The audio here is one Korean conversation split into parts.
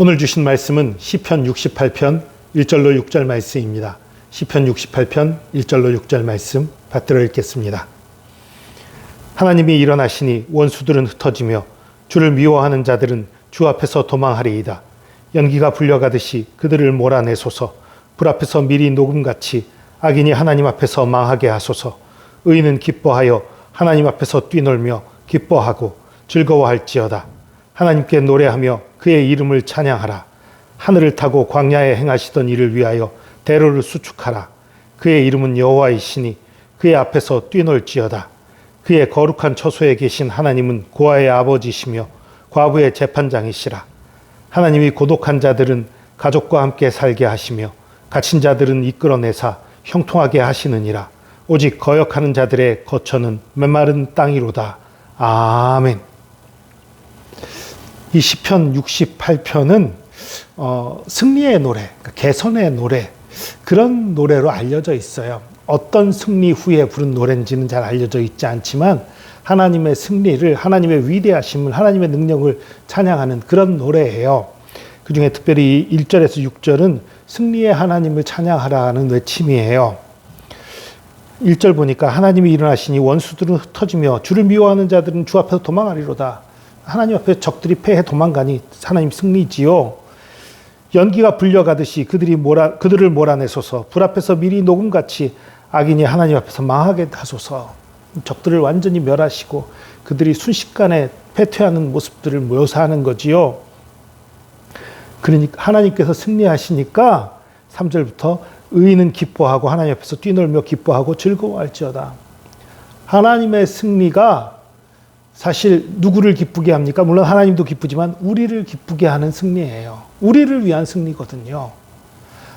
오늘 주신 말씀은 시편 68편 1절로 6절 말씀입니다. 시편 68편 1절로 6절 말씀 받들어 읽겠습니다. 하나님이 일어나시니 원수들은 흩어지며 주를 미워하는 자들은 주 앞에서 도망하리이다. 연기가 불려가듯이 그들을 몰아내소서. 불 앞에서 미리 녹음같이 악인이 하나님 앞에서 망하게 하소서. 의인은 기뻐하여 하나님 앞에서 뛰놀며 기뻐하고 즐거워할지어다. 하나님께 노래하며 그의 이름을 찬양하라. 하늘을 타고 광야에 행하시던 일을 위하여 대로를 수축하라. 그의 이름은 여호와이시니 그의 앞에서 뛰놀지어다. 그의 거룩한 처소에 계신 하나님은 고아의 아버지시며 과부의 재판장이시라. 하나님이 고독한 자들은 가족과 함께 살게 하시며 갇힌 자들은 이끌어내사 형통하게 하시느니라. 오직 거역하는 자들의 거처는 메마른 땅이로다. 아멘. 이 시편 68편은 승리의 노래, 그러니까 개선의 노래, 그런 노래로 알려져 있어요. 어떤 승리 후에 부른 노래인지는 잘 알려져 있지 않지만 하나님의 승리를, 하나님의 위대하심을, 하나님의 능력을 찬양하는 그런 노래예요. 그 중에 특별히 1절에서 6절은 승리의 하나님을 찬양하라는 외침이에요. 1절 보니까 하나님이 일어나시니 원수들은 흩어지며 주를 미워하는 자들은 주 앞에서 도망하리로다. 하나님 앞에 적들이 패해 도망가니 하나님 승리지요. 연기가 불려가듯이 그들을 몰아내소서. 불 앞에서 미리 녹음같이 악인이 하나님 앞에서 망하게 하소서. 적들을 완전히 멸하시고 그들이 순식간에 패퇴하는 모습들을 묘사하는 거지요. 그러니까 하나님께서 승리하시니까 3절부터 의인은 기뻐하고 하나님 앞에서 뛰놀며 기뻐하고 즐거워할지어다. 하나님의 승리가 사실 누구를 기쁘게 합니까? 물론 하나님도 기쁘지만 우리를 기쁘게 하는 승리예요. 우리를 위한 승리거든요.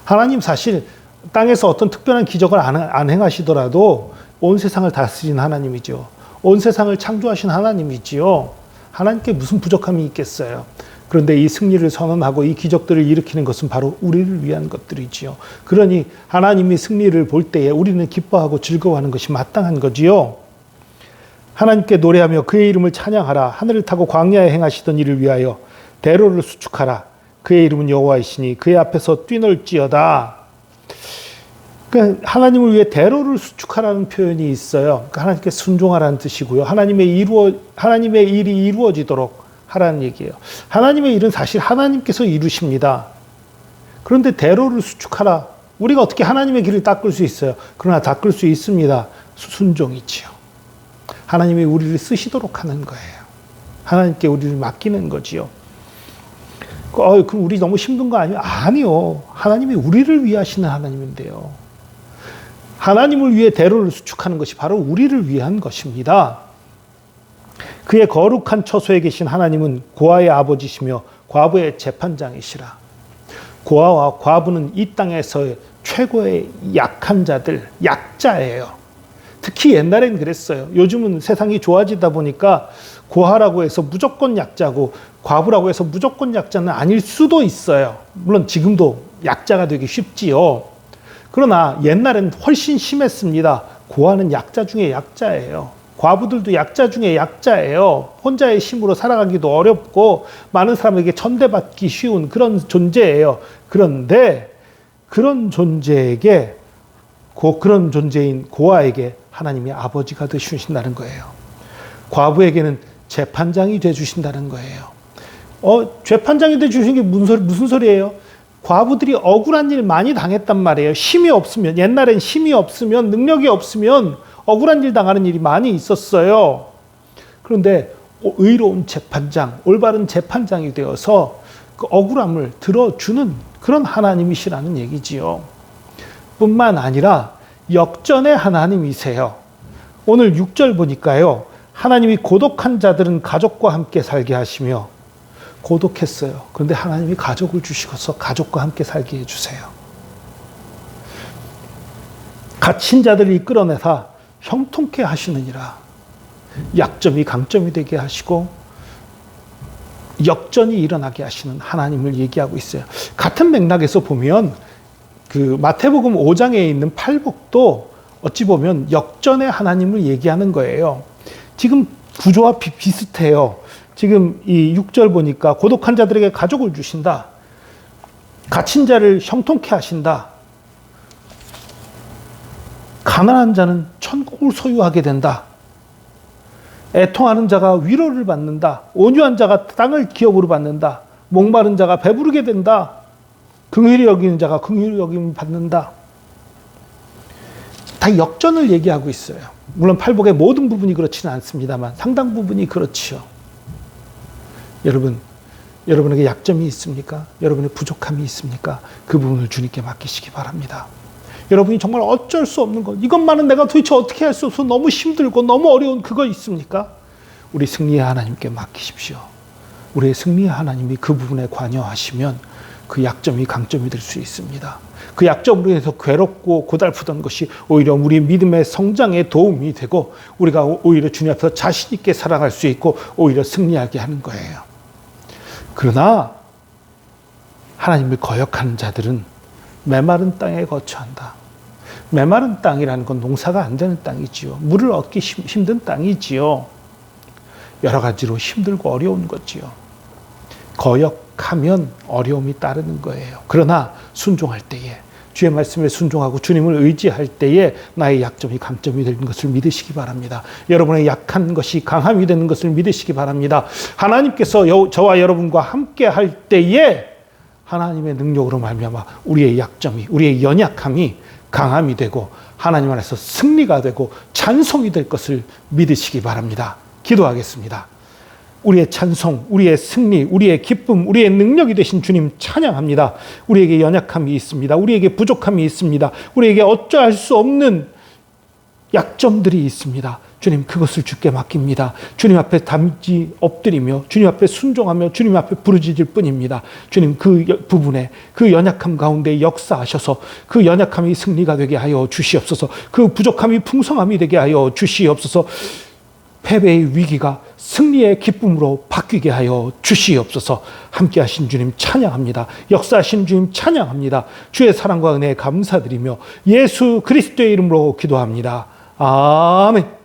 하나님 사실 땅에서 어떤 특별한 기적을 안 행하시더라도 온 세상을 다스린 하나님이죠. 온 세상을 창조하신 하나님이지요. 하나님께 무슨 부족함이 있겠어요. 그런데 이 승리를 선언하고 이 기적들을 일으키는 것은 바로 우리를 위한 것들이지요. 그러니 하나님이 승리를 볼 때에 우리는 기뻐하고 즐거워하는 것이 마땅한 거지요. 하나님께 노래하며 그의 이름을 찬양하라. 하늘을 타고 광야에 행하시던 일을 위하여 대로를 수축하라. 그의 이름은 여호와이시니 그의 앞에서 뛰놀지어다. 그러니까 하나님을 위해 대로를 수축하라는 표현이 있어요. 그러니까 하나님께 순종하라는 뜻이고요. 하나님의 일이 이루어지도록 하라는 얘기예요. 하나님의 일은 사실 하나님께서 이루십니다. 그런데 대로를 수축하라. 우리가 어떻게 하나님의 길을 닦을 수 있어요? 그러나 닦을 수 있습니다. 순종이지요. 하나님이 우리를 쓰시도록 하는 거예요. 하나님께 우리를 맡기는 거지요. 그럼 우리 너무 힘든 거 아니에요? 아니요. 하나님이 우리를 위하시는 하나님인데요. 하나님을 위해 대로를 수축하는 것이 바로 우리를 위한 것입니다. 그의 거룩한 처소에 계신 하나님은 고아의 아버지시며 과부의 재판장이시라. 고아와 과부는 이 땅에서 최고의 약한 자들, 약자예요. 특히 옛날엔 그랬어요. 요즘은 세상이 좋아지다 보니까 고아라고 해서 무조건 약자고 과부라고 해서 무조건 약자는 아닐 수도 있어요. 물론 지금도 약자가 되기 쉽지요. 그러나 옛날엔 훨씬 심했습니다. 고아는 약자 중에 약자예요. 과부들도 약자 중에 약자예요. 혼자의 힘으로 살아가기도 어렵고 많은 사람에게 천대받기 쉬운 그런 존재예요. 그런데 그런 존재에게 그런 존재인 고아에게 하나님이 아버지가 되주신다는 거예요. 과부에게는 재판장이 되주신다는 거예요. 재판장이 되주신 게 무슨 소리예요? 과부들이 억울한 일 많이 당했단 말이에요. 힘이 없으면, 옛날엔 힘이 없으면, 능력이 없으면 억울한 일 당하는 일이 많이 있었어요. 그런데 의로운 재판장, 올바른 재판장이 되어서 그 억울함을 들어주는 그런 하나님이시라는 얘기지요. 뿐만 아니라 역전의 하나님이세요. 오늘 6절 보니까요. 하나님이 고독한 자들은 가족과 함께 살게 하시며 고독했어요. 그런데 하나님이 가족을 주시고서 가족과 함께 살게 해주세요. 갇힌 자들을 이끌어내사 형통케 하시느니라. 약점이 강점이 되게 하시고 역전이 일어나게 하시는 하나님을 얘기하고 있어요. 같은 맥락에서 보면 그 마태복음 5장에 있는 팔복도 어찌 보면 역전의 하나님을 얘기하는 거예요. 지금 구조와 비슷해요. 지금 이 6절 보니까 고독한 자들에게 가족을 주신다. 갇힌 자를 형통케 하신다. 가난한 자는 천국을 소유하게 된다. 애통하는 자가 위로를 받는다. 온유한 자가 땅을 기업으로 받는다. 목마른 자가 배부르게 된다. 긍휼히 여기는 자가 긍휼히 여김을 받는다. 다 역전을 얘기하고 있어요. 물론 팔복의 모든 부분이 그렇지는 않습니다만 상당 부분이 그렇지요. 여러분에게 약점이 있습니까? 여러분의 부족함이 있습니까? 그 부분을 주님께 맡기시기 바랍니다. 여러분이 정말 어쩔 수 없는 것, 이것만은 내가 도대체 어떻게 할 수 없어, 너무 힘들고 너무 어려운 그거 있습니까? 우리 승리의 하나님께 맡기십시오. 우리의 승리의 하나님이 그 부분에 관여하시면 그 약점이 강점이 될 수 있습니다. 그 약점으로 인해서 괴롭고 고달프던 것이 오히려 우리 믿음의 성장에 도움이 되고 우리가 오히려 주님 앞에서 자신 있게 살아갈 수 있고 오히려 승리하게 하는 거예요. 그러나 하나님을 거역하는 자들은 메마른 땅에 거처한다. 메마른 땅이라는 건 농사가 안 되는 땅이지요. 물을 얻기 힘든 땅이지요. 여러 가지로 힘들고 어려운 거지요. 거역하면 어려움이 따르는 거예요. 그러나 순종할 때에, 주의 말씀에 순종하고 주님을 의지할 때에 나의 약점이 강점이 되는 것을 믿으시기 바랍니다. 여러분의 약한 것이 강함이 되는 것을 믿으시기 바랍니다. 하나님께서 저와 여러분과 함께 할 때에 하나님의 능력으로 말미암아 우리의 약점이, 우리의 연약함이 강함이 되고 하나님 안에서 승리가 되고 찬송이 될 것을 믿으시기 바랍니다. 기도하겠습니다. 우리의 찬송, 우리의 승리, 우리의 기쁨, 우리의 능력이 되신 주님 찬양합니다. 우리에게 연약함이 있습니다. 우리에게 부족함이 있습니다. 우리에게 어쩌할 수 없는 약점들이 있습니다. 주님, 그것을 주께 맡깁니다. 주님 앞에 담지 엎드리며 주님 앞에 순종하며 주님 앞에 부르짖을 뿐입니다. 주님, 그 부분에, 그 연약함 가운데 역사하셔서 그 연약함이 승리가 되게 하여 주시옵소서. 그 부족함이 풍성함이 되게 하여 주시옵소서. 패배의 위기가 승리의 기쁨으로 바뀌게 하여 주시옵소서. 함께 하신 주님 찬양합니다. 역사하신 주님 찬양합니다. 주의 사랑과 은혜에 감사드리며 예수 그리스도의 이름으로 기도합니다. 아멘.